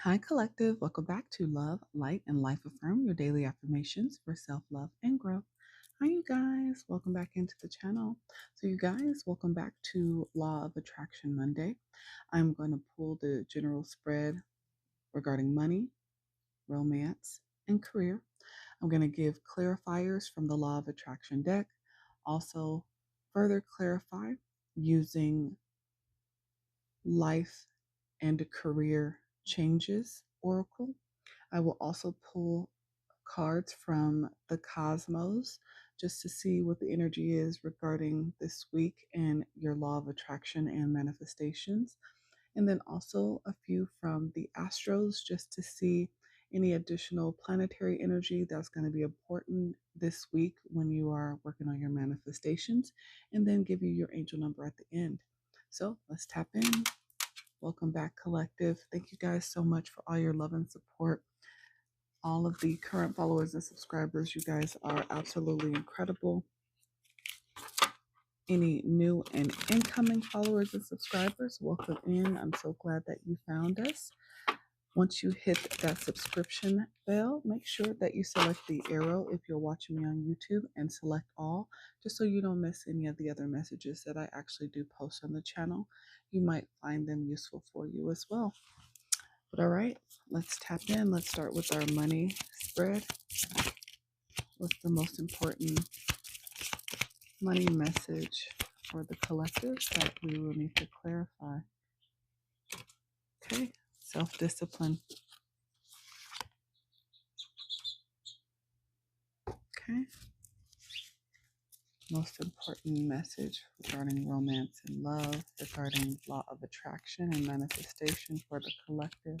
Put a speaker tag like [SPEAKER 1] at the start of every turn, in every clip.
[SPEAKER 1] Hi, Collective. Welcome back to Love, Light, and Life Affirm, your daily affirmations for self love and growth. Hi, you guys. Welcome back into the channel. So, you guys, welcome back to Law of Attraction Monday. I'm going to pull the general spread regarding money, romance, and career. I'm going to give clarifiers from the Law of Attraction deck, also further clarify using life and career changes oracle. I will also pull cards from the cosmos just to see what the energy is regarding this week and your law of attraction and manifestations. And then also a few from the astros just to see any additional planetary energy that's going to be important this week when you are working on your manifestations, and then give you your angel number at the end. So let's tap in. Welcome back, Collective. Thank you guys so much for all your love and support. All of the current followers and subscribers, you guys are absolutely incredible. Any new and incoming followers and subscribers, welcome in. I'm so glad that you found us. Once you hit that subscription bell, make sure that you select the arrow if you're watching me on YouTube and select all, just so you don't miss any of the other messages that I actually do post on the channel. You might find them useful for you as well. But all right, let's tap in. Let's start with our money spread. What's the most important money message for the collective that we will need to clarify? Okay, self-discipline. Okay, most important message regarding romance and love, regarding law of attraction and manifestation for the collective.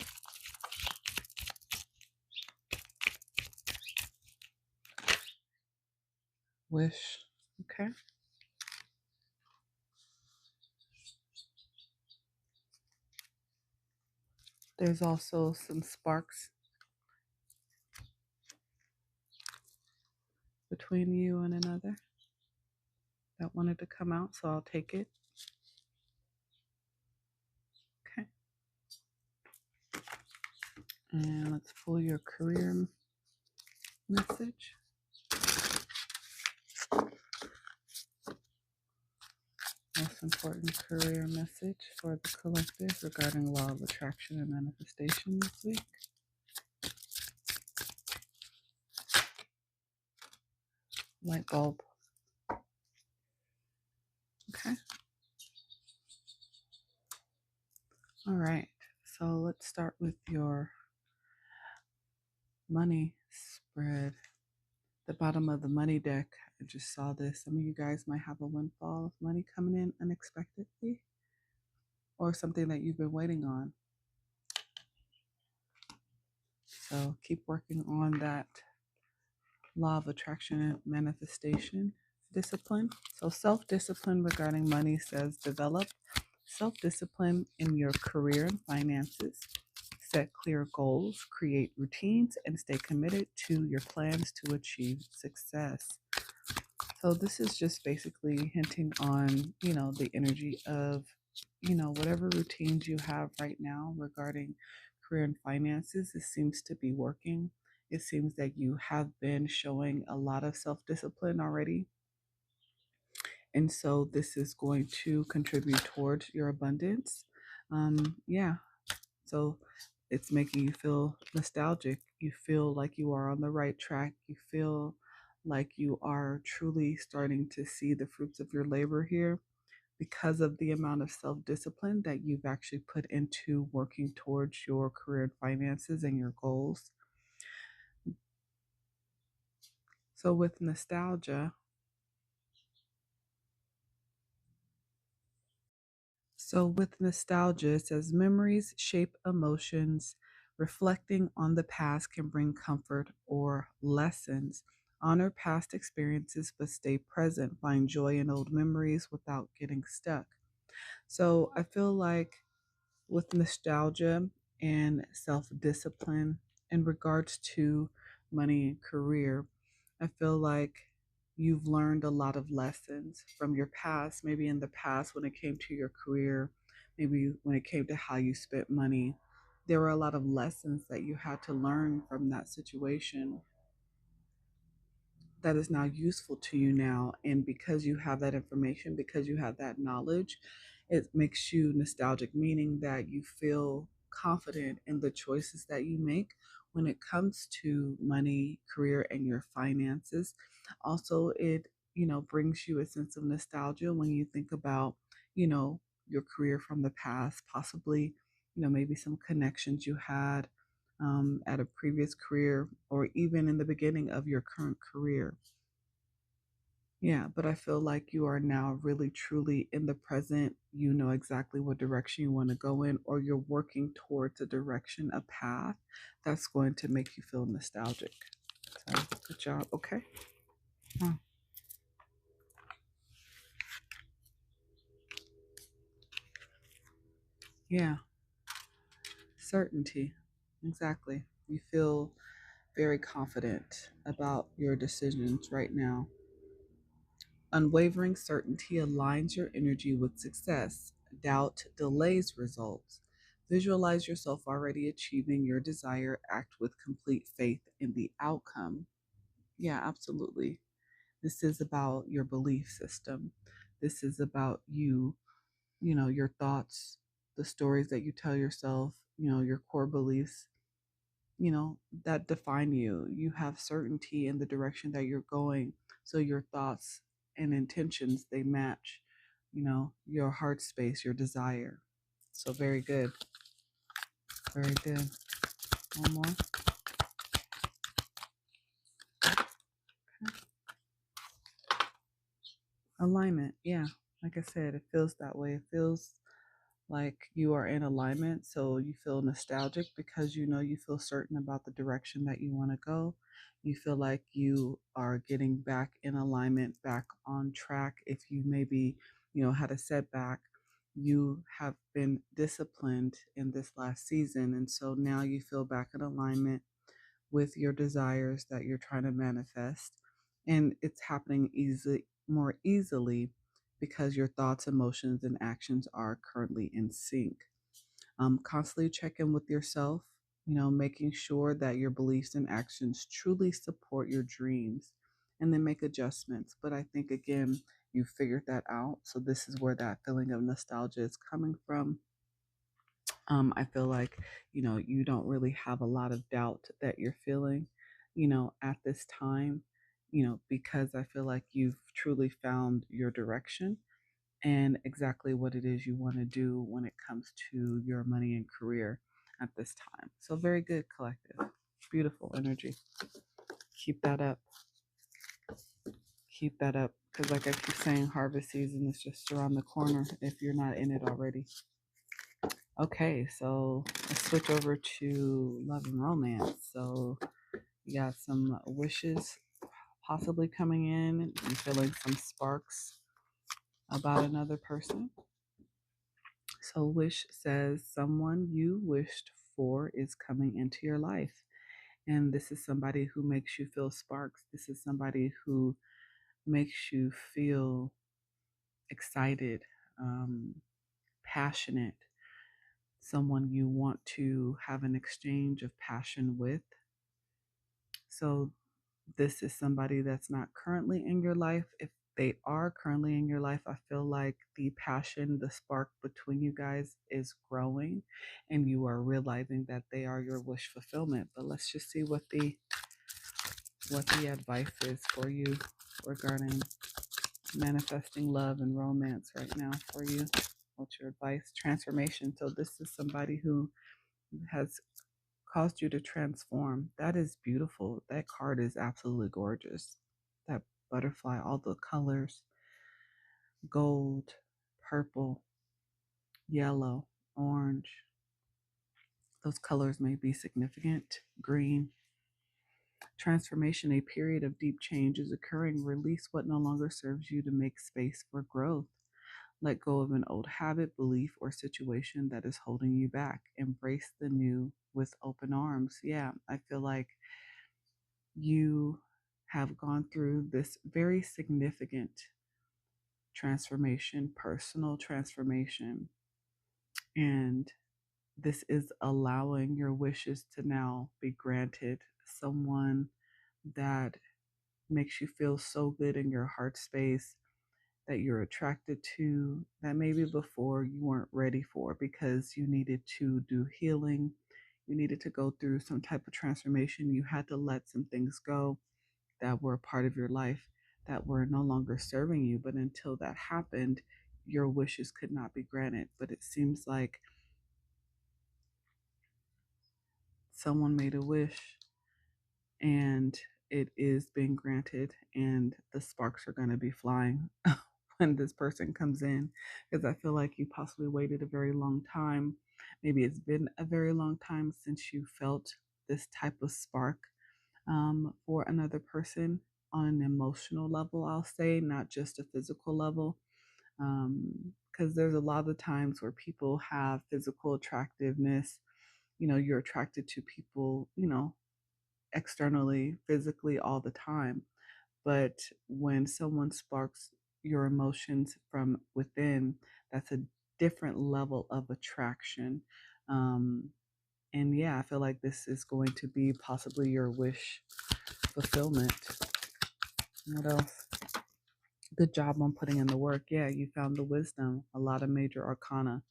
[SPEAKER 1] Wish. Okay. There's also some sparks between you and another that wanted to come out, so I'll take it. Okay. And let's pull your career message. Most important career message for the collective regarding law of attraction and manifestation this week. Light bulb. Okay. All right. So let's start with your money spread. The bottom of the money deck, I just saw this. Some of you guys might have a windfall of money coming in unexpectedly, or something that you've been waiting on. So keep working on that law of attraction and manifestation discipline. So self-discipline regarding money says develop self-discipline in your career and finances. Set clear goals, create routines, and stay committed to your plans to achieve success. So this is just basically hinting on, the energy of, whatever routines you have right now regarding career and finances. It seems to be working. It seems that you have been showing a lot of self-discipline already. And so this is going to contribute towards your abundance. Yeah. So it's making you feel nostalgic. You feel like you are on the right track. You feel like you are truly starting to see the fruits of your labor here because of the amount of self-discipline that you've actually put into working towards your career and finances and your goals. So with nostalgia, it says memories shape emotions. Reflecting on the past can bring comfort or lessons. Honor past experiences, but stay present. Find joy in old memories without getting stuck. So I feel like with nostalgia and self discipline in regards to money and career, I feel like you've learned a lot of lessons from your past, maybe in the past when it came to your career, maybe when it came to how you spent money. there were a lot of lessons that you had to learn from that situation that is now useful to you now. And because you have that information, because you have that knowledge, it makes you nostalgic, meaning that you feel confident in the choices that you make when it comes to money, career, and your finances. Also, it, brings you a sense of nostalgia when you think about, you know, your career from the past, possibly, maybe some connections you had at a previous career or even in the beginning of your current career. Yeah, but I feel like you are now really truly in the present. You know exactly what direction you want to go in, or you're working towards a direction, a path that's going to make you feel nostalgic. So, good job. Okay. Huh. Yeah, certainty. Exactly. You feel very confident about your decisions right now. Unwavering certainty aligns your energy with success. Doubt delays results. Visualize yourself already achieving your desire. Act with complete faith in the outcome. Yeah, absolutely. This is about your belief system. This is about you, your thoughts, the stories that you tell yourself, your core beliefs, that define you. You have certainty in the direction that you're going. So your thoughts and intentions, they match, your heart space, your desire. So very good. Very good. One more. Alignment. Yeah. Like I said, it feels that way. It feels like you are in alignment. So you feel nostalgic because you feel certain about the direction that you want to go. You feel like you are getting back in alignment, back on track. If you maybe, had a setback, you have been disciplined in this last season. And so now you feel back in alignment with your desires that you're trying to manifest. And it's happening more easily because your thoughts, emotions, and actions are currently in sync. Constantly check in with yourself, making sure that your beliefs and actions truly support your dreams, and then make adjustments. But I think, again, you figured that out. So this is where that feeling of nostalgia is coming from. I feel like, you don't really have a lot of doubt that you're feeling, at this time, because I feel like you've truly found your direction and exactly what it is you want to do when it comes to your money and career at this time. So, very good, collective. Beautiful energy. Keep that up. Keep that up. Because, like I keep saying, harvest season is just around the corner if you're not in it already. Okay, so let's switch over to love and romance. So, you got some wishes possibly coming in. I'm feeling some sparks about another person. So, wish says someone you wished for is coming into your life. And this is somebody who makes you feel sparks. This is somebody who makes you feel excited, passionate, someone you want to have an exchange of passion with. So, this is somebody that's not currently in your life. If they are currently in your life, I feel like the passion, the spark between you guys is growing and you are realizing that they are your wish fulfillment. But let's just see what the advice is for you regarding manifesting love and romance right now for you. What's your advice? Transformation. So this is somebody who has caused you to transform. That is beautiful. That card is absolutely gorgeous. That butterfly, all the colors, gold, purple, yellow, orange. Those colors may be significant. Green. Transformation, a period of deep change is occurring. Release what no longer serves you to make space for growth. Let go of an old habit, belief, or situation that is holding you back. Embrace the new with open arms. Yeah, I feel like you have gone through this very significant transformation, personal transformation. And this is allowing your wishes to now be granted. Someone that makes you feel so good in your heart space, that you're attracted to, that maybe before you weren't ready for because you needed to do healing, you needed to go through some type of transformation, you had to let some things go that were a part of your life that were no longer serving you. But until that happened, your wishes could not be granted. But it seems like someone made a wish and it is being granted, and the sparks are going to be flying when this person comes in, because I feel like you possibly waited a very long time. Maybe it's been a very long time since you felt this type of spark for another person on an emotional level, I'll say, not just a physical level. Because there's a lot of times where people have physical attractiveness. You're attracted to people, externally, physically all the time. But when someone sparks your emotions from within, that's a different level of attraction. Um, and yeah, I feel like this is going to be possibly your wish fulfillment. What else? Good job on putting in the work. Yeah, you found the wisdom, a lot of major arcana.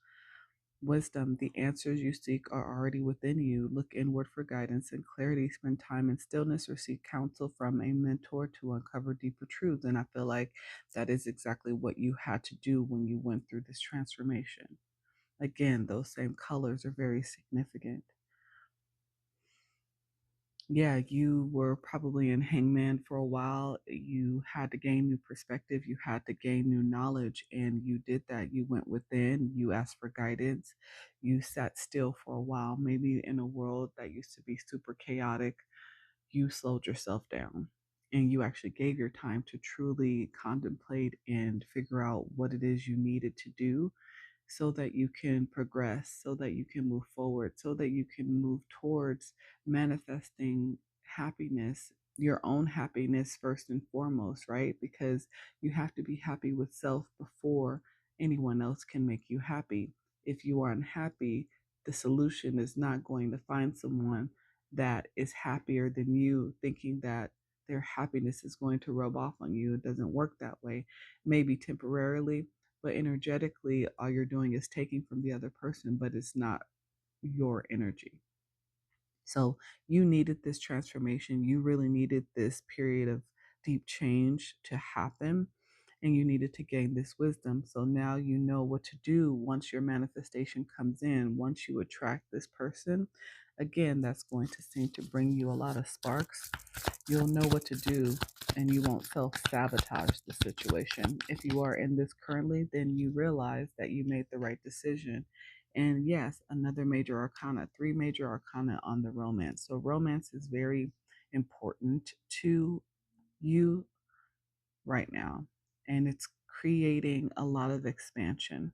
[SPEAKER 1] Wisdom, the answers you seek are already within you. Look inward for guidance and clarity. Spend time in stillness or seek counsel from a mentor to uncover deeper truths. And I feel like that is exactly what you had to do when you went through this transformation. Again, those same colors are very significant. Yeah, you were probably in Hangman for a while. You had to gain new perspective, you had to gain new knowledge, and you did that. You went within, you asked for guidance, you sat still for a while. Maybe in a world that used to be super chaotic, you slowed yourself down and you actually gave your time to truly contemplate and figure out what it is you needed to do so that you can progress, so that you can move forward, so that you can move towards manifesting happiness, your own happiness first and foremost, right? Because you have to be happy with self before anyone else can make you happy. If you are unhappy, the solution is not going to find someone that is happier than you, thinking that their happiness is going to rub off on you. It doesn't work that way. Maybe temporarily, but energetically, all you're doing is taking from the other person, but it's not your energy. So you needed this transformation. You really needed this period of deep change to happen. And you needed to gain this wisdom. So now you know what to do once your manifestation comes in, once you attract this person. Again, that's going to seem to bring you a lot of sparks. You'll know what to do and you won't self sabotage the situation. If you are in this currently, then you realize that you made the right decision. And yes, another major arcana, three major arcana on the romance. So, romance is very important to you right now, and it's creating a lot of expansion.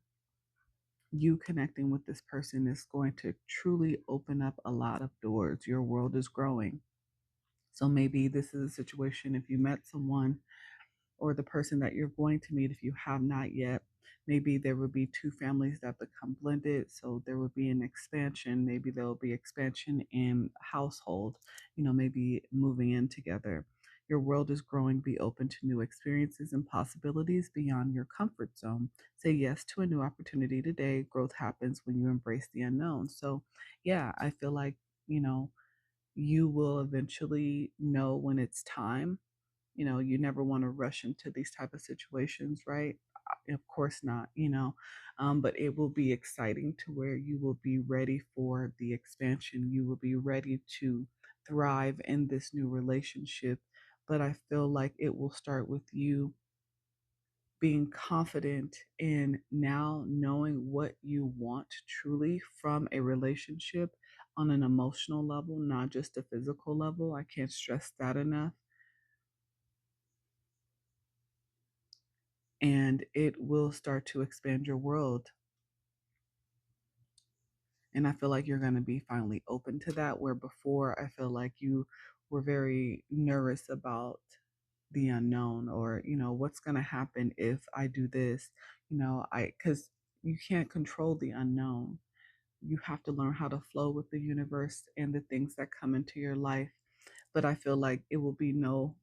[SPEAKER 1] You connecting with this person is going to truly open up a lot of doors. Your world is growing. So maybe this is a situation if you met someone or the person that you're going to meet if you have not yet. Maybe there would be two families that become blended. So there would be an expansion. Maybe there will be expansion in household, maybe moving in together. Your world is growing. Be open to new experiences and possibilities beyond your comfort zone. Say yes to a new opportunity today. Growth happens when you embrace the unknown. So, yeah, I feel like, you know, you will eventually know when it's time. You never want to rush into these type of situations, right? Of course not, but it will be exciting to where you will be ready for the expansion. You will be ready to thrive in this new relationship. But I feel like it will start with you being confident in now knowing what you want truly from a relationship on an emotional level, not just a physical level. I can't stress that enough. And it will start to expand your world. And I feel like you're going to be finally open to that, where before I feel like you were very nervous about the unknown, or what's going to happen if I do this, because you can't control the unknown. You have to learn how to flow with the universe and the things that come into your life. But I feel like it will be no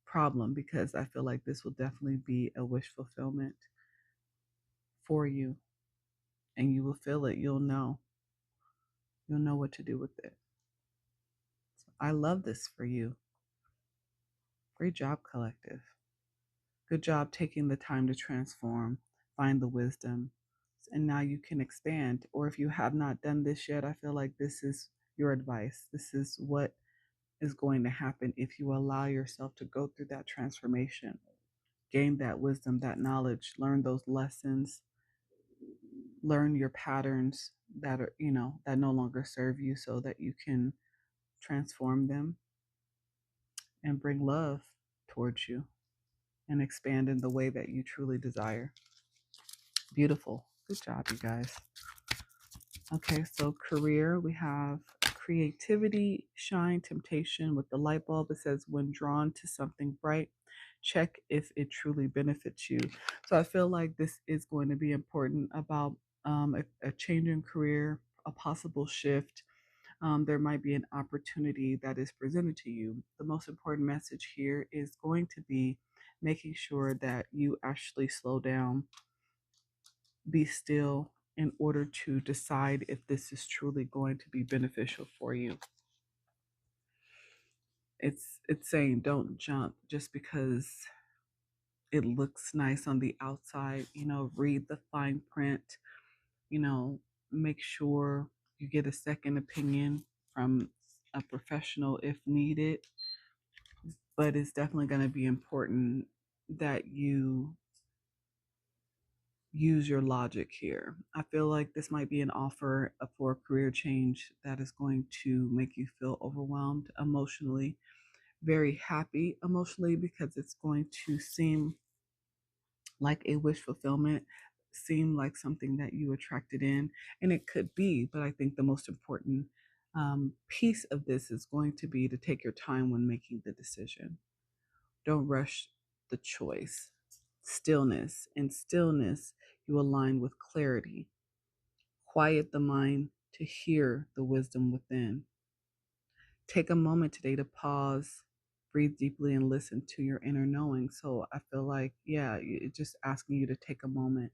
[SPEAKER 1] problem because I feel like this will definitely be a wish fulfillment for you, and you will feel it. You'll know. You'll know what to do with it. So I love this for you. Great job, collective. Good job taking the time to transform, find the wisdom, and now you can expand. Or if you have not done this yet, I feel like this is your advice. This is what is going to happen if you allow yourself to go through that transformation, gain that wisdom, that knowledge, learn those lessons, learn your patterns that are, that no longer serve you so that you can transform them and bring love towards you and expand in the way that you truly desire. Beautiful. Good job, you guys. Okay, so career, we have creativity, shine, temptation. With the light bulb, it says when drawn to something bright, check if it truly benefits you. So I feel like this is going to be important about a change in career, a possible shift. There might be an opportunity that is presented to you. The most important message here is going to be making sure that you actually slow down, be still in order to decide if this is truly going to be beneficial for you. It's saying don't jump just because it looks nice on the outside. Read the fine print. Make sure you get a second opinion from a professional if needed. But it's definitely going to be important that you use your logic here. I feel like this might be an offer for a career change that is going to make you feel overwhelmed emotionally, very happy emotionally, because it's going to seem like a wish fulfillment, seem like something that you attracted in, and it could be. But I think the most important piece of this is going to be to take your time when making the decision. Don't rush the choice. Stillness. In stillness, you align with clarity. Quiet the mind to hear the wisdom within. Take a moment today to pause, breathe deeply, and listen to your inner knowing. So I feel like, yeah, it's just asking you to take a moment.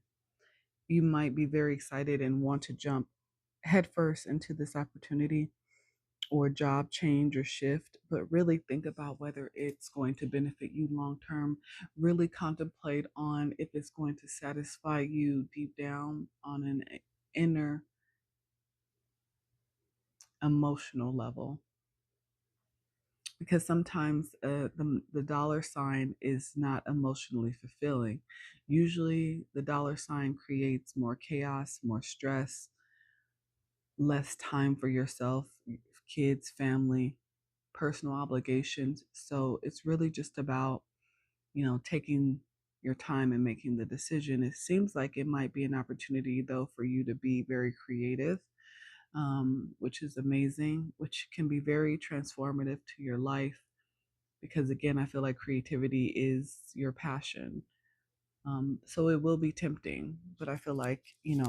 [SPEAKER 1] You might be very excited and want to jump headfirst into this opportunity or job change or shift, but really think about whether it's going to benefit you long term. Really contemplate on if it's going to satisfy you deep down on an inner emotional level. Because sometimes the dollar sign is not emotionally fulfilling. Usually, the dollar sign creates more chaos, more stress, less time for yourself, kids, family, personal obligations. So it's really just about, taking your time and making the decision. It seems like it might be an opportunity, though, for you to be very creative, which is amazing, which can be very transformative to your life. Because again, I feel like creativity is your passion. So it will be tempting, but I feel like,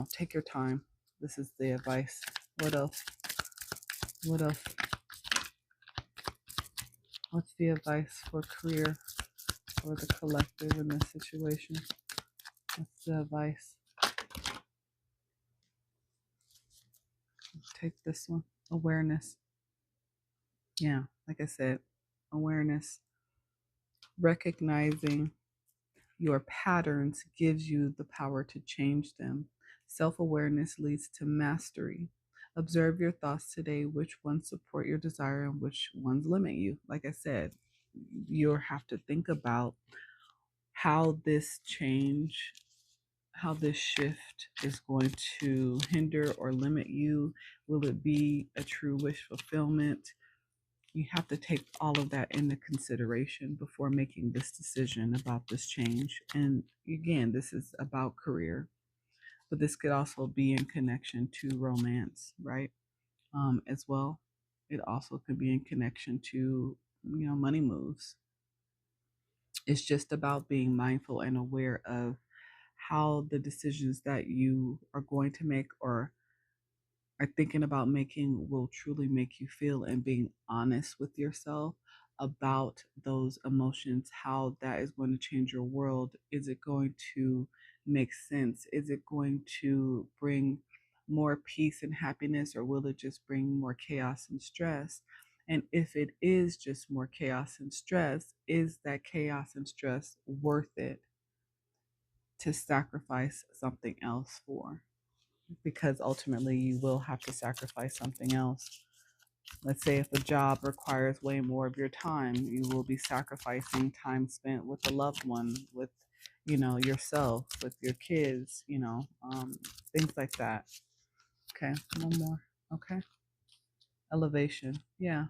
[SPEAKER 1] take your time. This is the advice. What else? What else? What's the advice for career or the collective in this situation? What's the advice? Take this one. Awareness. Yeah, like I said, awareness. Recognizing your patterns gives you the power to change them. Self awareness leads to mastery. Observe your thoughts today, which ones support your desire and which ones limit you. Like I said, you'll have to think about how this change, how this shift is going to hinder or limit you. Will it be a true wish fulfillment? You have to take all of that into consideration before making this decision about this change. And again, this is about career, but this could also be in connection to romance, right? As well. It also could be in connection to, money moves. It's just about being mindful and aware of how the decisions that you are going to make or are thinking about making will truly make you feel, and being honest with yourself about those emotions, how that is going to change your world. Is it going to make sense? Is it going to bring more peace and happiness, or will it just bring more chaos and stress? And if it is just more chaos and stress, is that chaos and stress worth it to sacrifice something else for? Because ultimately you will have to sacrifice something else. Let's say if a job requires way more of your time, you will be sacrificing time spent with a loved one, with, yourself, with your kids, things like that. Okay, one more. Okay, elevation. Yeah.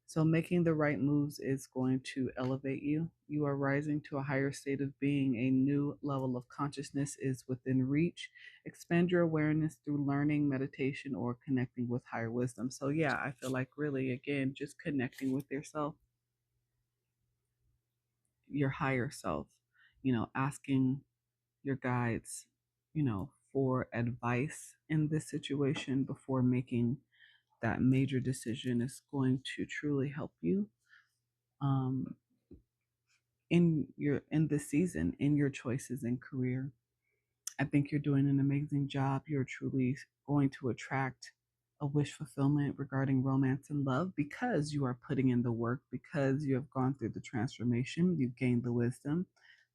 [SPEAKER 1] So making the right moves is going to elevate you. You are rising to a higher state of being. A new level of consciousness is within reach. Expand your awareness through learning, meditation, or connecting with higher wisdom. So yeah, I feel like really, again, just connecting with yourself, your higher self, asking your guides, for advice in this situation before making that major decision is going to truly help you. Um, in this season, in your choices and career. I think you're doing an amazing job. You're truly going to attract a wish fulfillment regarding romance and love, because you are putting in the work, because you have gone through the transformation, you've gained the wisdom.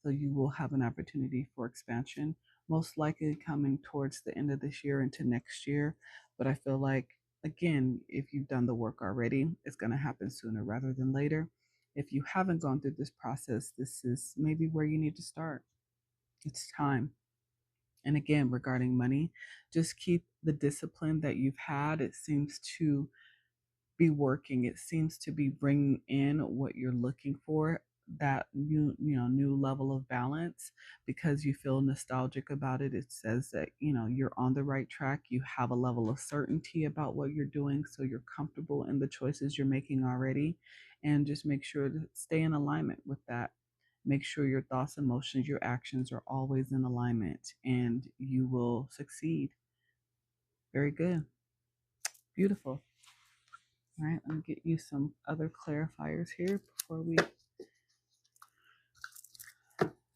[SPEAKER 1] So you will have an opportunity for expansion, most likely coming towards the end of this year into next year. But I feel like, again, if you've done the work already, it's going to happen sooner rather than later. If you haven't gone through this process, this is maybe where you need to start. It's time. And again, regarding money, just keep the discipline that you've had. It seems to be working. It seems to be bringing in what you're looking for, that new level of balance, because you feel nostalgic about it. It says that, you're on the right track. You have a level of certainty about what you're doing, so you're comfortable in the choices you're making already. And just make sure to stay in alignment with that. Make sure your thoughts, emotions, your actions are always in alignment, and you will succeed. Very good. Beautiful. All right, let me get you some other clarifiers here before we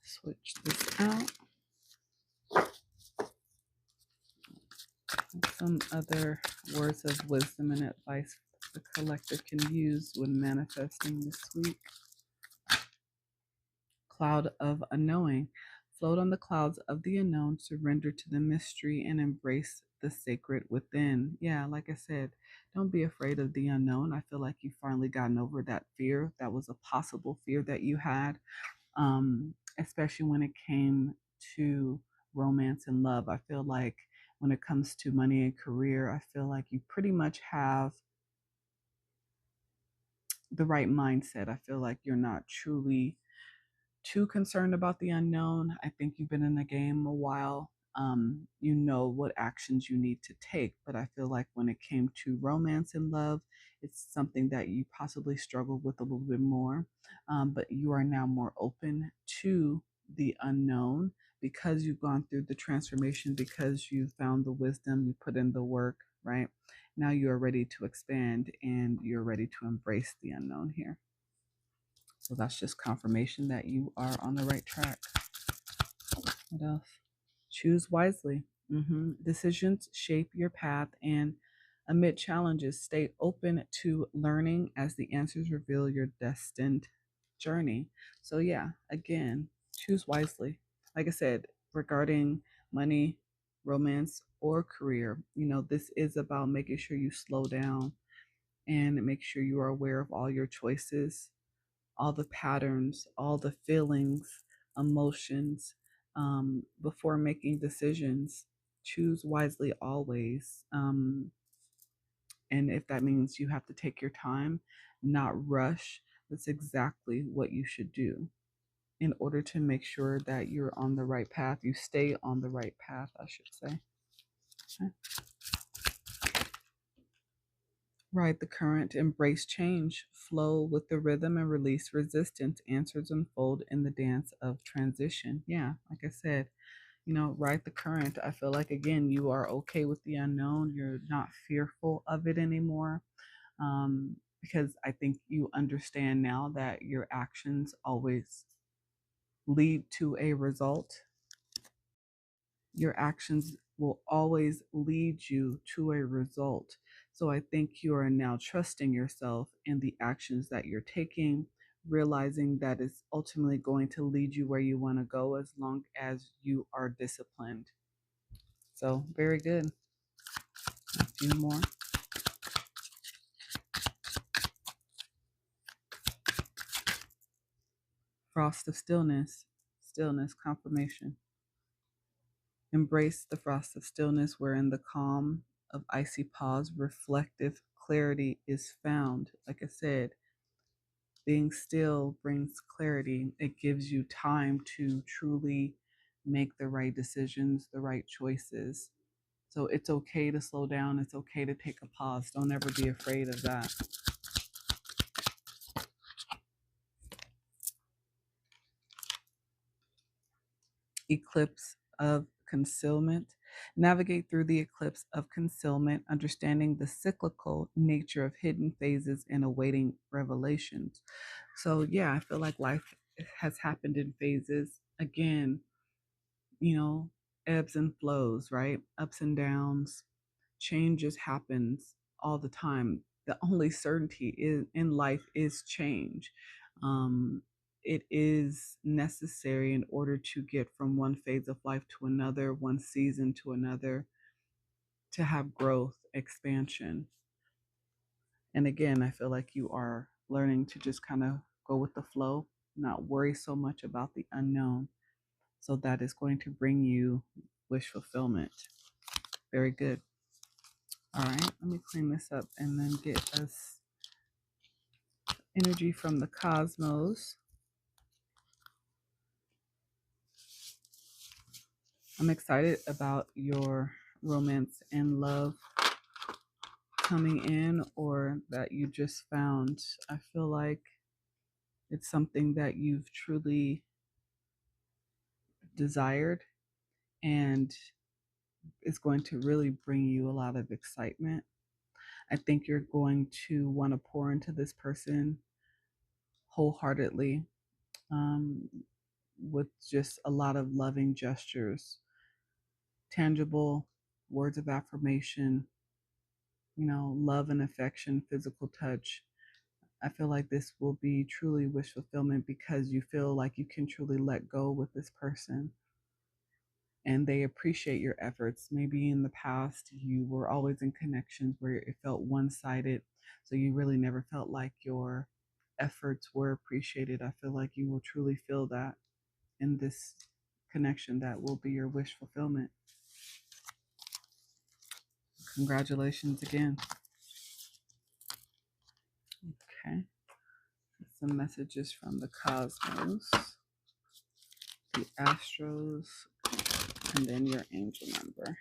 [SPEAKER 1] switch this out. Some other words of wisdom and advice the collective can use when manifesting this week. Cloud of unknowing. Float on the clouds of the unknown, surrender to the mystery, and embrace the sacred within. Yeah, like I said, don't be afraid of the unknown. I feel like you've finally gotten over that fear. That was a possible fear that you had, especially when it came to romance and love. I feel like when it comes to money and career, I feel like you pretty much have the right mindset. I feel like you're not truly too concerned about the unknown. I think you've been in the game a while. You know what actions you need to take, but I feel like when it came to romance and love, it's something that you possibly struggled with a little bit more. But you are now more open to the unknown, because you've gone through the transformation, because you found the wisdom, you put in the work, right? Now you are ready to expand, and you're ready to embrace the unknown here. So that's just confirmation that you are on the right track. What else? Choose wisely. Decisions shape your path, and amid challenges, stay open to learning as the answers reveal your destined journey. So, yeah, again, choose wisely. Like I said, regarding money, romance, or career, this is about making sure you slow down and make sure you are aware of all your choices, all the patterns, all the feelings, emotions, before making decisions. Choose wisely always. And if that means you have to take your time, not rush, that's exactly what you should do in order to make sure that you're on the right path. You stay on the right path, I should say. Okay. Ride the current, embrace change, flow with the rhythm, and release resistance. Answers unfold in the dance of transition. Yeah, like I said, ride the current. I feel like, again, you are okay with the unknown. You're not fearful of it anymore. Because I think you understand now that your actions always lead to a result. Your actions will always lead you to a result. So I think you are now trusting yourself in the actions that you're taking, realizing that it's ultimately going to lead you where you want to go as long as you are disciplined. So, very good. A few more. Frost of stillness, stillness, confirmation. Embrace the frost of stillness wherein the calm of icy pause, reflective clarity is found. Like I said, being still brings clarity. It gives you time to truly make the right decisions, the right choices. So it's okay to slow down. It's okay to take a pause. Don't ever be afraid of that. Eclipse of concealment. Navigate through the eclipse of concealment, understanding the cyclical nature of hidden phases and awaiting revelations. So, yeah, I feel like life has happened in phases. Again, you know, ebbs and flows, right? Ups and downs, changes happens all the time. The only certainty is in life is change. Um, it is necessary in order to get from one phase of life to another, one season to another, to have growth, expansion. And again, I feel like you are learning to just kind of go with the flow, not worry so much about the unknown. So that is going to bring you wish fulfillment. Very good. All right, let me clean this up and then get us energy from the cosmos. I'm excited about your romance and love coming in, or that you just found. I feel like it's something that you've truly desired, and it's going to really bring you a lot of excitement. I think you're going to want to pour into this person wholeheartedly, um, with just a lot of loving gestures, tangible words of affirmation, love and affection, physical touch. I feel like this will be truly wish fulfillment because you feel like you can truly let go with this person and they appreciate your efforts. Maybe in the past you were always in connections where it felt one sided, so you really never felt like your efforts were appreciated. I feel like you will truly feel that in this connection that will be your wish fulfillment. Congratulations again. Okay. Some messages from the cosmos, the astros, and then your angel number.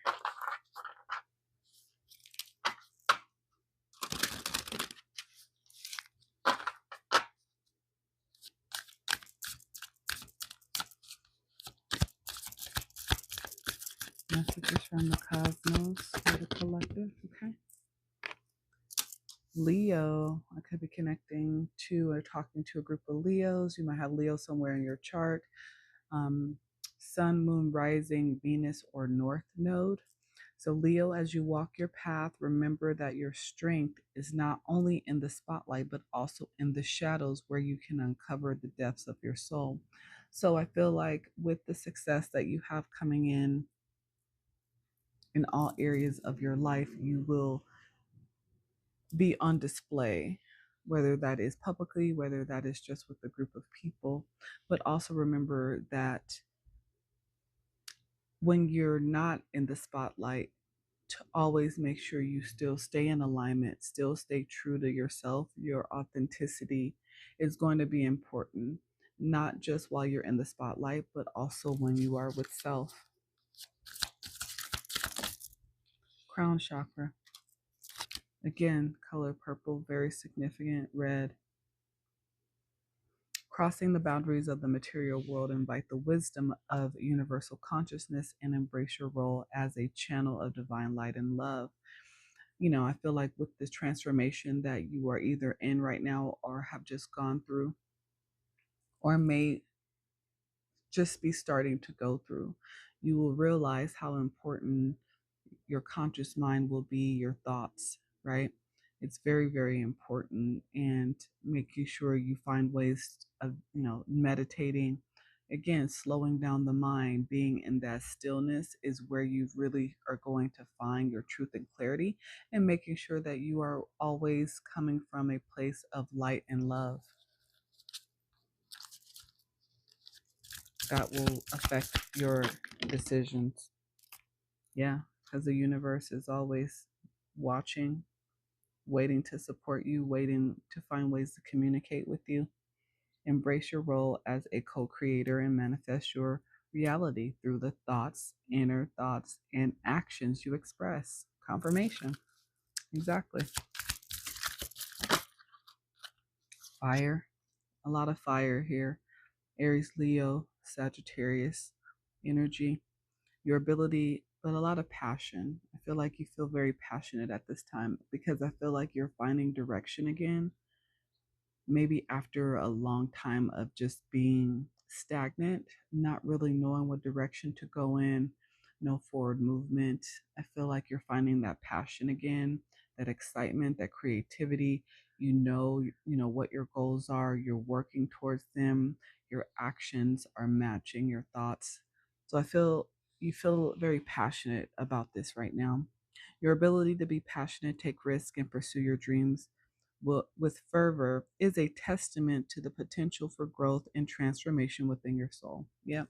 [SPEAKER 1] Messages from the cosmos for the collective. Okay. Leo, I could be connecting to or talking to a group of Leos. You might have Leo somewhere in your chart. Um, Sun, Moon, Rising, Venus, or North Node. So, Leo, as you walk your path, remember that your strength is not only in the spotlight, but also in the shadows where you can uncover the depths of your soul. So, I feel like with the success that you have coming in all areas of your life, you will be on display, whether that is publicly, whether that is just with a group of people. But also remember that when you're not in the spotlight, to always make sure you still stay in alignment, still stay true to yourself. Your authenticity is going to be important, not just while you're in the spotlight, but also when you are with self. Crown chakra. Again, color purple, very significant. Red. Crossing the boundaries of the material world, invite the wisdom of universal consciousness and embrace your role as a channel of divine light and love. I feel like with this transformation that you are either in right now or have just gone through or may just be starting to go through, you will realize how important your conscious mind will be, your thoughts, right? It's very, very important. And making sure you find ways of, meditating. Again, slowing down the mind, being in that stillness is where you really are going to find your truth and clarity, and making sure that you are always coming from a place of light and love. That will affect your decisions. Yeah, because the universe is always watching, waiting to support you, waiting to find ways to communicate with you. Embrace your role as a co creator and manifest your reality through the thoughts, inner thoughts, and actions you express. Confirmation. Exactly. Fire. A lot of fire here. Aries, Leo, Sagittarius energy. Your ability, but a lot of passion. I feel like you feel very passionate at this time because I feel like you're finding direction again. Maybe after a long time of just being stagnant, not really knowing what direction to go in, no forward movement. I feel like you're finding that passion again, that excitement, that creativity. You know what your goals are, you're working towards them, your actions are matching your thoughts. So I feel you feel very passionate about this right now. Your ability to be passionate, take risks, and pursue your dreams with fervor is a testament to the potential for growth and transformation within your soul. Yep.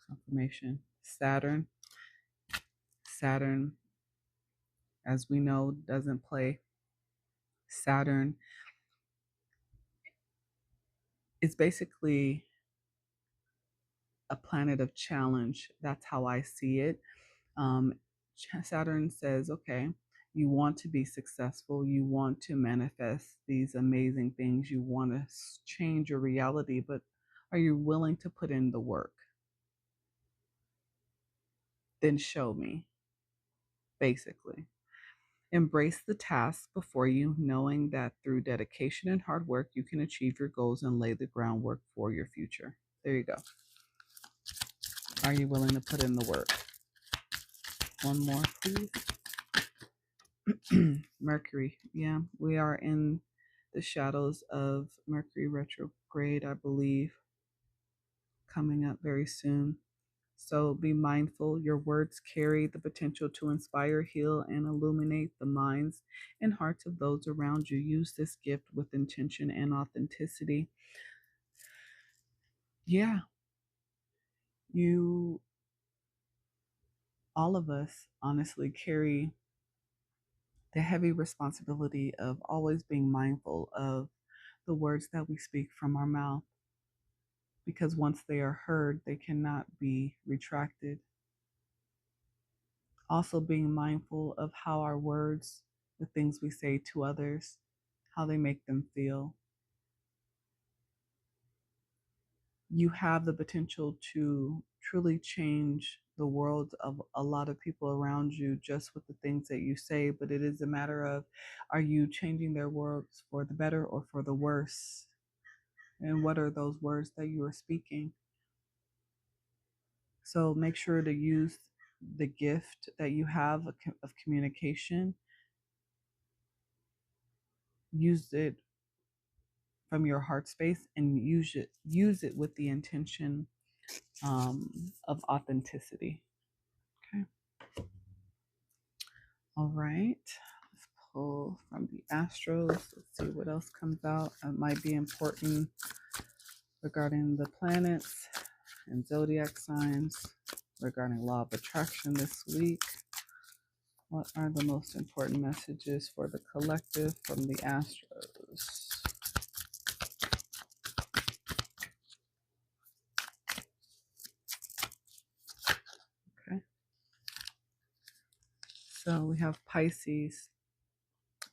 [SPEAKER 1] Confirmation. Saturn, as we know, doesn't play. Saturn is basically a planet of challenge. That's how I see it. Um, Saturn says, okay, you want to be successful, you want to manifest these amazing things, you want to change your reality, but are you willing to put in the work? Then show me, basically. Embrace the task before you, knowing that through dedication and hard work, you can achieve your goals and lay the groundwork for your future. There you go. Are you willing to put in the work? One more, please. Mercury. Yeah, we are in the shadows of Mercury retrograde, I believe, coming up very soon. So be mindful. Your words carry the potential to inspire, heal, and illuminate the minds and hearts of those around you. Use this gift with intention and authenticity. Yeah, all of us, honestly carry the heavy responsibility of always being mindful of the words that we speak from our mouth, because once they are heard, they cannot be retracted. Also, being mindful of how our words, the things we say to others, how they make them feel. You have the potential to truly change the world of a lot of people around you just with the things that you say, but it is a matter of, are you changing their words for the better or for the worse? And what are those words that you are speaking? So make sure to use the gift that you have of communication. Use it from your heart space and use it with the intention of authenticity. Okay. All right. Let's pull from the astros. Let's see what else comes out. It might be important regarding the planets and zodiac signs, regarding law of attraction this week. What are the most important messages for the collective from the astros? Okay. So we have Pisces.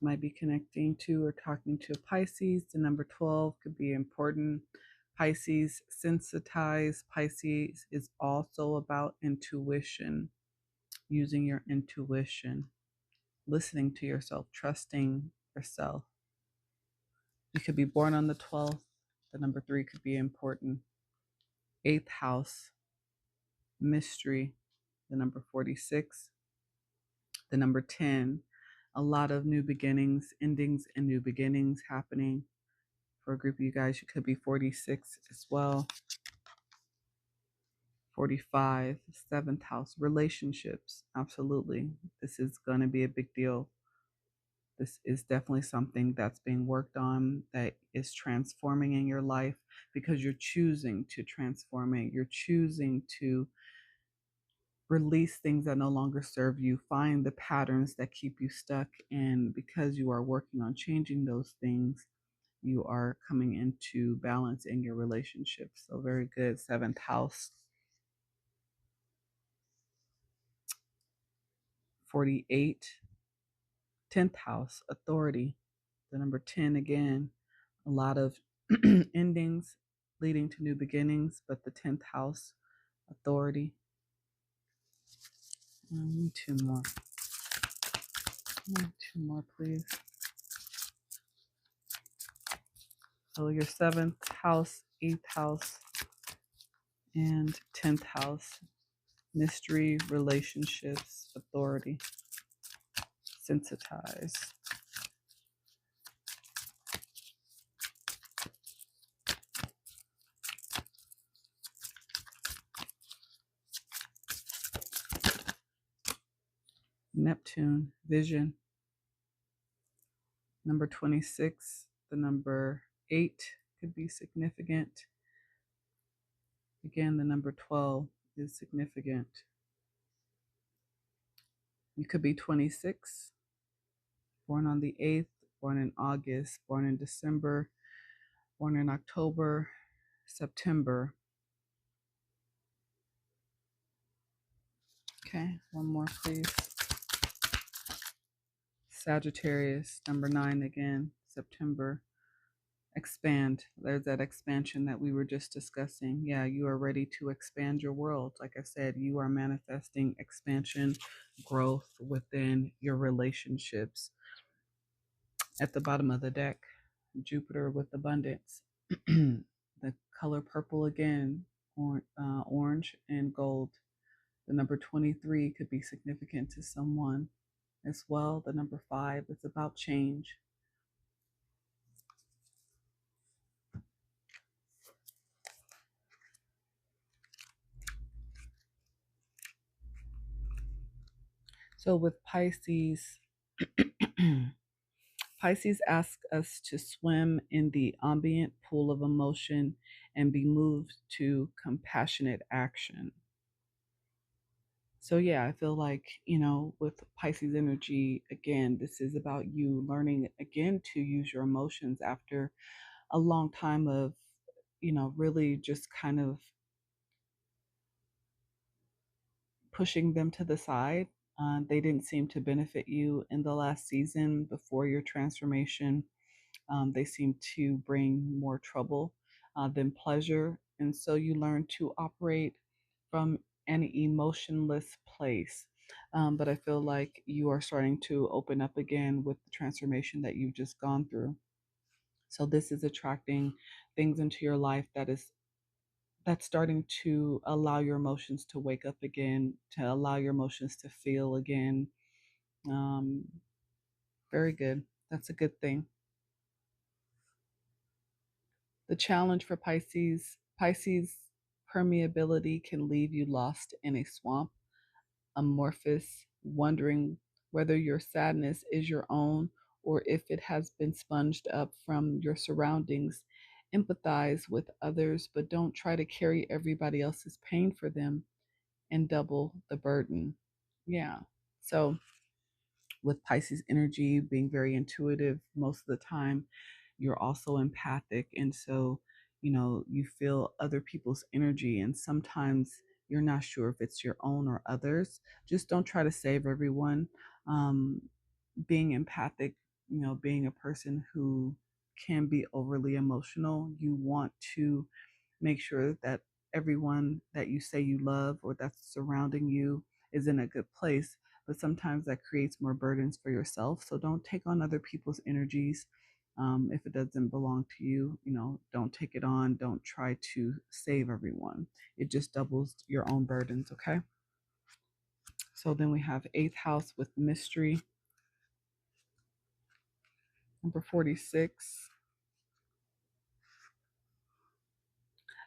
[SPEAKER 1] Might be connecting to or talking to a Pisces. The number 12 could be important. Pisces, sensitize. Pisces is also about intuition, using your intuition, listening to yourself, trusting yourself. You could be born on the 12th. The number 3 could be important. 8th house, mystery. The number 46. The number 10, a lot of new beginnings, endings, and new beginnings happening. For a group of you guys, you could be 46 as well. 45, 7th house, relationships. Absolutely. This is going to be a big deal. This is definitely something that's being worked on, that is transforming in your life, because you're choosing to transform it. You're choosing to release things that no longer serve you, find the patterns that keep you stuck. And because you are working on changing those things, you are coming into balance in your relationship. So very good. 7th house. 48. 10th house, authority. The number 10 again, a lot of endings leading to new beginnings, but the 10th house, authority. Two more. Two more, please. So your 7th house, 8th house, and 10th house, mystery, relationships, authority, sensitize. Neptune, vision. Number 26, the number 8 could be significant. Again, the number 12 is significant. You could be 26, born on the 8th, born in August, born in December, born in October, September. Okay, one more, please. Sagittarius, number 9 again, September. Expand. There's that expansion that we were just discussing. Yeah, you are ready to expand your world. Like I said, you are manifesting expansion, growth within your relationships. At the bottom of the deck, Jupiter with abundance. The color purple again, orange and gold. The number 23 could be significant to someone as well. The number 5 is about change. So with Pisces, Pisces asks us to swim in the ambient pool of emotion and be moved to compassionate action. So yeah, I feel like, with Pisces energy, again, this is about you learning again to use your emotions after a long time of, really just kind of pushing them to the side. They didn't seem to benefit you in the last season before your transformation. They seem to bring more trouble than pleasure. And so you learn to operate from an emotionless place. But I feel like you are starting to open up again with the transformation that you've just gone through. So this is attracting things into your life that's starting to allow your emotions to wake up again, to allow your emotions to feel again. Um, Very good. That's a good thing. The challenge for Pisces permeability can leave you lost in a swamp, amorphous, wondering whether your sadness is your own or if it has been sponged up from your surroundings. Empathize with others, but don't try to carry everybody else's pain for them and double the burden. Yeah. So, with Pisces energy being very intuitive most of the time, you're also empathic. And so, you feel other people's energy. And sometimes you're not sure if it's your own or others. Just don't try to save everyone. Being empathic being a person who can be overly emotional. You want to make sure that everyone that you say you love or that's surrounding you is in a good place. But sometimes that creates more burdens for yourself. So don't take on other people's energies. If it doesn't belong to you, don't take it on. Don't try to save everyone. It just doubles your own burdens, okay? So then we have eighth house with mystery. Number 46.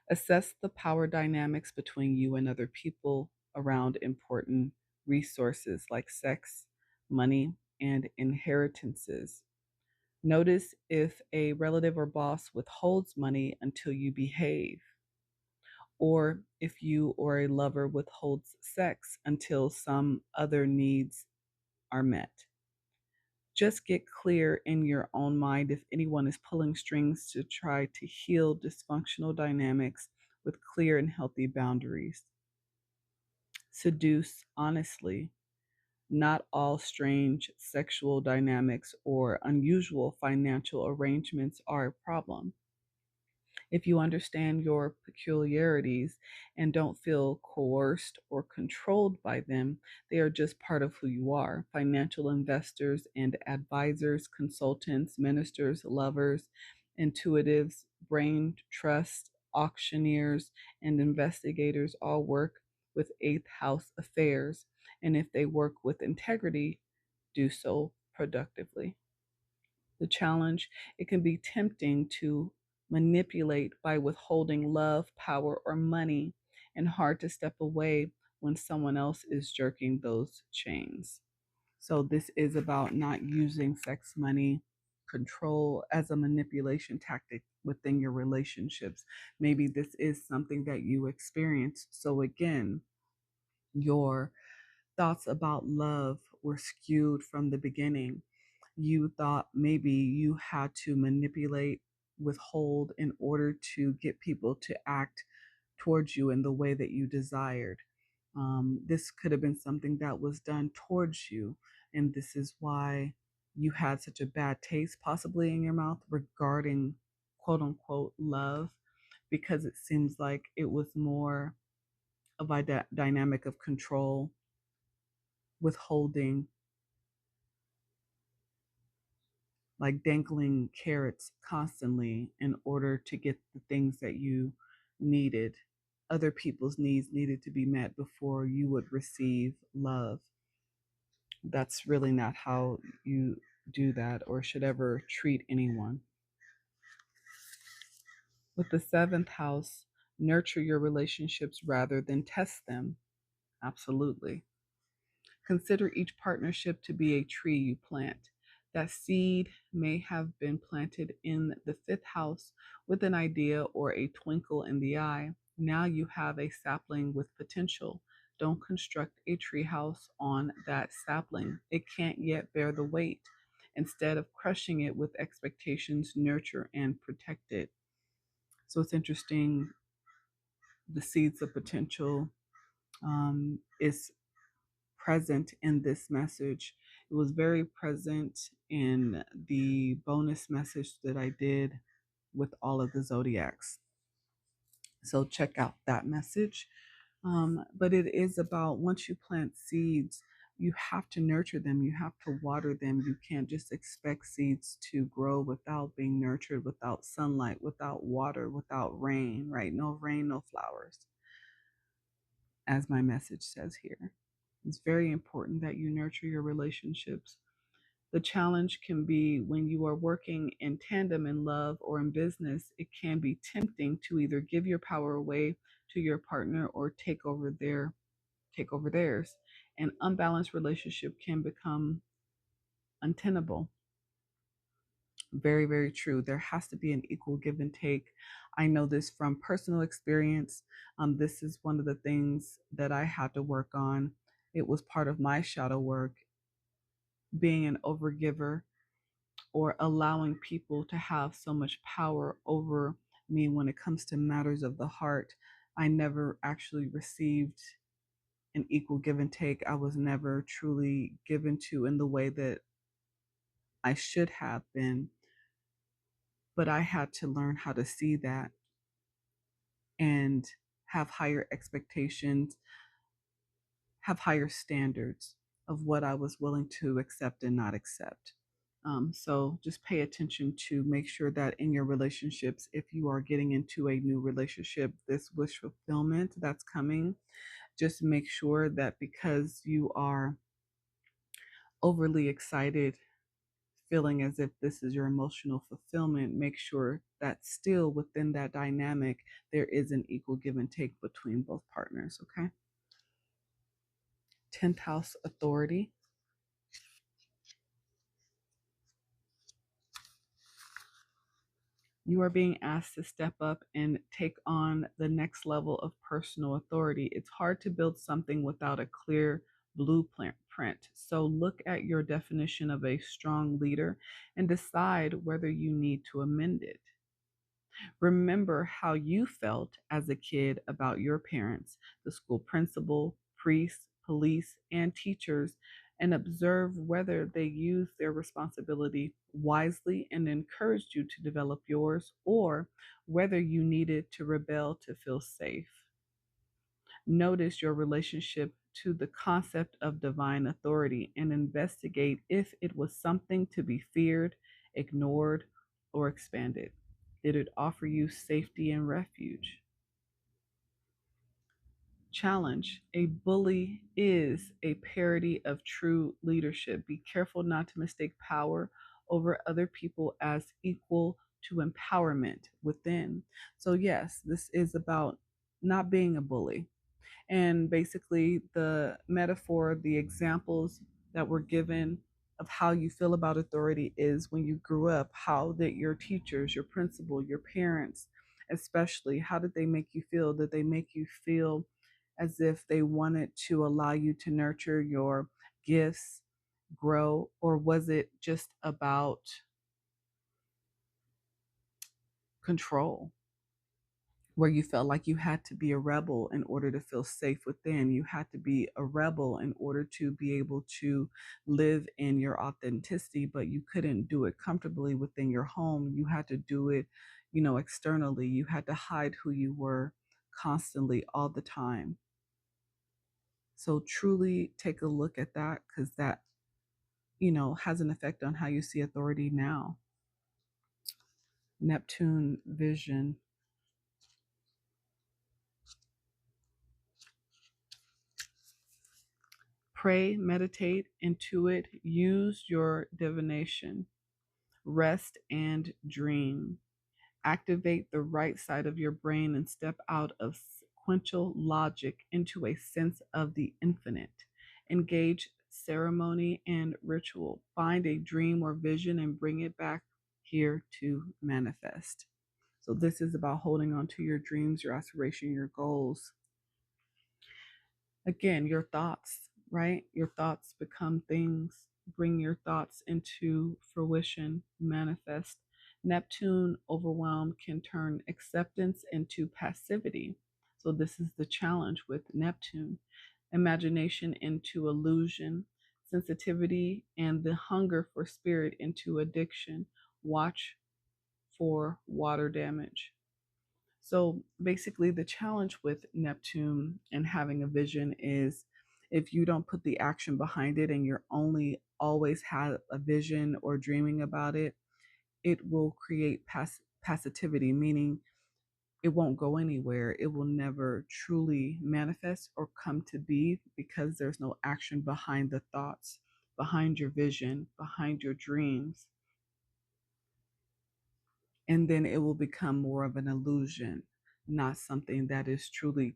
[SPEAKER 1] Assess the power dynamics between you and other people around important resources like sex, money, and inheritances. Notice if a relative or boss withholds money until you behave, or if you or a lover withholds sex until some other needs are met. Just get clear in your own mind if anyone is pulling strings to try to heal dysfunctional dynamics with clear and healthy boundaries. Seduce honestly. Not all strange sexual dynamics or unusual financial arrangements are a problem. If you understand your peculiarities and don't feel coerced or controlled by them, they are just part of who you are. Financial investors and advisors, consultants, ministers, lovers, intuitives, brain trust, auctioneers, and investigators all work with eighth house affairs. And if they work with integrity, do so productively. The challenge, it can be tempting to manipulate by withholding love, power, or money, and hard to step away when someone else is jerking those chains. So, this is about not using sex, money, control as a manipulation tactic within your relationships. Maybe this is something that you experience. So, again, your thoughts about love were skewed from the beginning. You thought maybe you had to manipulate, withhold in order to get people to act towards you in the way that you desired. This could have been something that was done towards you, and this is why you had such a bad taste, possibly in your mouth, regarding quote unquote love, because it seems like it was more of a dynamic of control, withholding, like dangling carrots constantly in order to get the things that you needed. Other people's needs needed to be met before you would receive love. That's really not how you do that or should ever treat anyone. With the seventh house, nurture your relationships rather than test them. Absolutely. Consider each partnership to be a tree you plant. That seed may have been planted in the fifth house with an idea or a twinkle in the eye. Now you have a sapling with potential. Don't construct a tree house on that sapling. It can't yet bear the weight. Instead of crushing it with expectations, nurture and protect it. So it's interesting. The seeds of potential is present in this message. It was very present in the bonus message that I did with all of the zodiacs. So check out that message. But it is about once you plant seeds, you have to nurture them, you have to water them. You can't just expect seeds to grow without being nurtured, without sunlight, without water, without rain, right? No rain, no flowers, as my message says here. It's very important that you nurture your relationships. The challenge can be when you are working in tandem in love or in business, it can be tempting to either give your power away to your partner or take over theirs. An unbalanced relationship can become untenable. Very, very true. There has to be an equal give and take. I know this from personal experience. This is one of the things that I had to work on. It was part of my shadow work, being an overgiver or allowing people to have so much power over me when it comes to matters of the heart. I never actually received an equal give and take. I was never truly given to in the way that I should have been, but I had to learn how to see that and have higher expectations, have higher standards of what I was willing to accept and not accept. So just pay attention to make sure that in your relationships, if you are getting into a new relationship, this wish fulfillment that's coming, just make sure that because you are overly excited, feeling as if this is your emotional fulfillment, make sure that still within that dynamic, there is an equal give and take between both partners. Okay. 10th house authority. You are being asked to step up and take on the next level of personal authority. It's hard to build something without a clear blueprint. So look at your definition of a strong leader and decide whether you need to amend it. Remember how you felt as a kid about your parents, the school principal, priests, police, and teachers, and observe whether they used their responsibility wisely and encouraged you to develop yours, or whether you needed to rebel to feel safe. Notice your relationship to the concept of divine authority and investigate if it was something to be feared, ignored, or expanded. Did it offer you safety and refuge? Challenge. A bully is a parody of true leadership. Be careful not to mistake power over other people as equal to empowerment within. So, yes, this is about not being a bully. And basically, the metaphor, the examples that were given of how you feel about authority is when you grew up, how did your teachers, your principal, your parents, especially, how did they make you feel? Did they make you feel as if they wanted to allow you to nurture your gifts, grow, or was it just about control? Where you felt like you had to be a rebel in order to feel safe within. You had to be a rebel in order to be able to live in your authenticity, but you couldn't do it comfortably within your home. You had to do it, externally. You had to hide who you were constantly, all the time. So truly take a look at that because that, has an effect on how you see authority now. Neptune vision. Pray, meditate, intuit, use your divination, rest and dream. Activate the right side of your brain and step out of sequential logic into a sense of the infinite. Engage ceremony and ritual. Find a dream or vision and bring it back here to manifest. So, this is about holding on to your dreams, your aspiration, your goals. Again, your thoughts, right? Your thoughts become things. Bring your thoughts into fruition, manifest. Neptune overwhelmed can turn acceptance into passivity. So, this is the challenge with Neptune. Imagination into illusion, sensitivity and the hunger for spirit into addiction. Watch for water damage. So basically, the challenge with Neptune and having a vision is if you don't put the action behind it and you're only always have a vision or dreaming about it, it will create passivity, meaning it won't go anywhere. It will never truly manifest or come to be because there's no action behind the thoughts, behind your vision, behind your dreams. And then it will become more of an illusion, not something that is truly,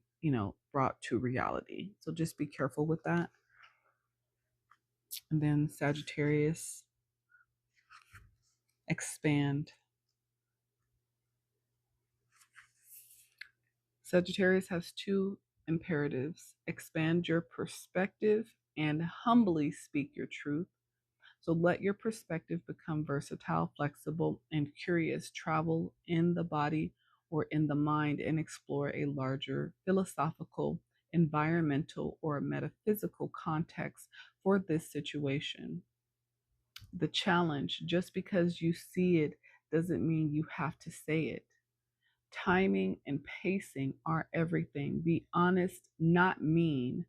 [SPEAKER 1] brought to reality. So just be careful with that. And then Sagittarius, expand. Sagittarius has two imperatives: expand your perspective and humbly speak your truth. So let your perspective become versatile, flexible, and curious. Travel in the body or in the mind and explore a larger philosophical, environmental, or metaphysical context for this situation. The challenge, just because you see it doesn't mean you have to say it. Timing and pacing are everything. Be honest, not mean.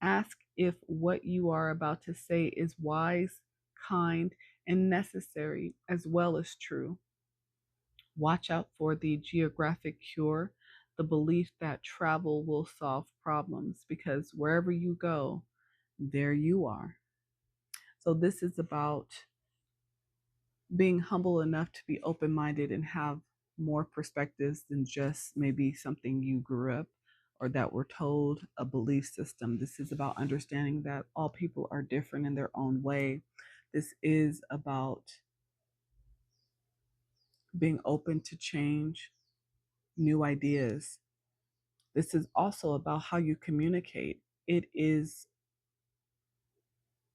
[SPEAKER 1] Ask if what you are about to say is wise, kind, and necessary, as well as true. Watch out for the geographic cure, the belief that travel will solve problems, because wherever you go, there you are. So, this is about being humble enough to be open minded and have more perspectives than just maybe something you grew up or that were told, a belief system. This is about understanding that all people are different in their own way. This is about being open to change, new ideas. This is also about how you communicate. It is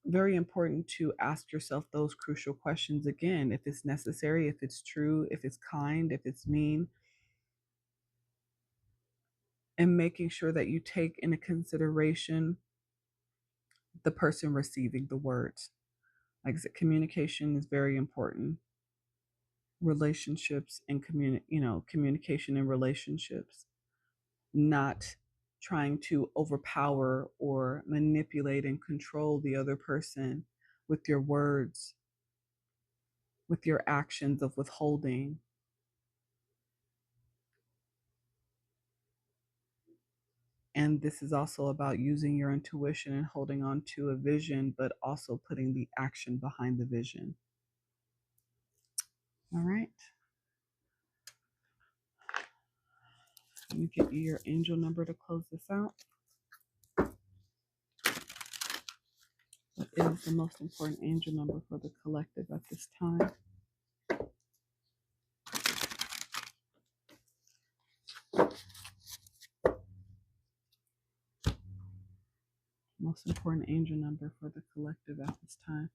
[SPEAKER 1] very important to ask yourself those crucial questions again, if it's necessary, if it's true, if it's kind, if it's mean, and making sure that you take into consideration the person receiving the words. Like I said, communication is very important. Relationships and communication in relationships, not trying to overpower or manipulate and control the other person with your words, with your actions of withholding. And this is also about using your intuition and holding on to a vision, but also putting the action behind the vision. All right. Let me get you your angel number to close this out. What is the most important angel number for the collective at this time? Most important angel number for the collective at this time.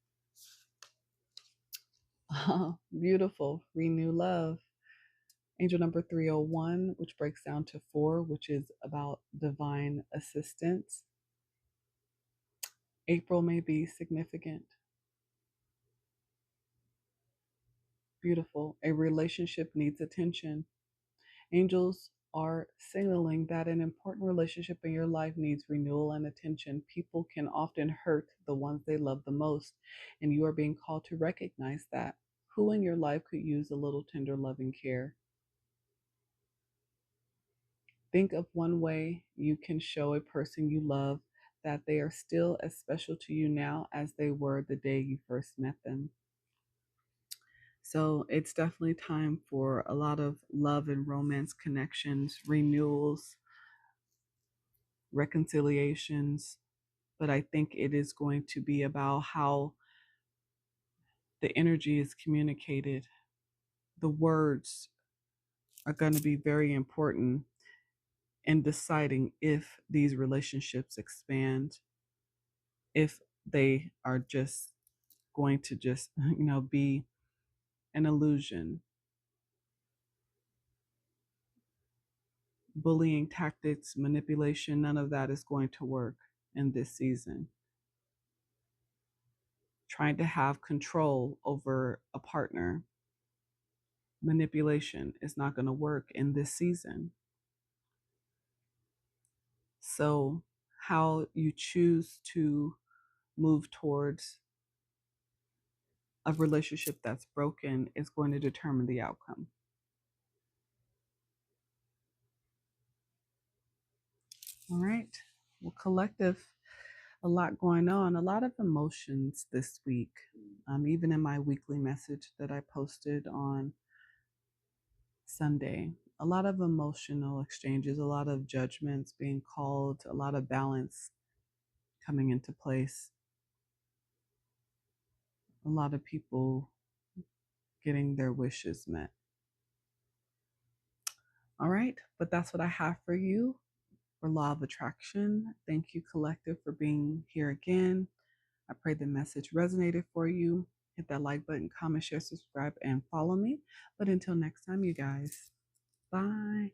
[SPEAKER 1] Oh, beautiful. Renew love. Angel number 301, which breaks down to 4, which is about divine assistance. April may be significant. Beautiful. A relationship needs attention. Angels are signaling that an important relationship in your life needs renewal and attention. People can often hurt the ones they love the most, and you are being called to recognize that. Who in your life could use a little tender loving care? Think of one way you can show a person you love that they are still as special to you now as they were the day you first met them. So it's definitely time for a lot of love and romance connections, renewals, reconciliations. But I think it is going to be about how the energy is communicated. The words are going to be very important in deciding if these relationships expand, if they are just going to just, be an illusion. Bullying tactics, manipulation, none of that is going to work in this season. Trying to have control over a partner, manipulation is not going to work in this season. So, how you choose to move towards a relationship that's broken is going to determine the outcome. All right. Well, collective, a lot going on, a lot of emotions this week. Even in my weekly message that I posted on Sunday, a lot of emotional exchanges, a lot of judgments being called, a lot of balance coming into place, a lot of people getting their wishes met. All right, but that's what I have for you for Law of Attraction. Thank you, collective, for being here again. I pray the message resonated for you. Hit that like button, comment, share, subscribe, and follow me. But until next time, you guys, bye.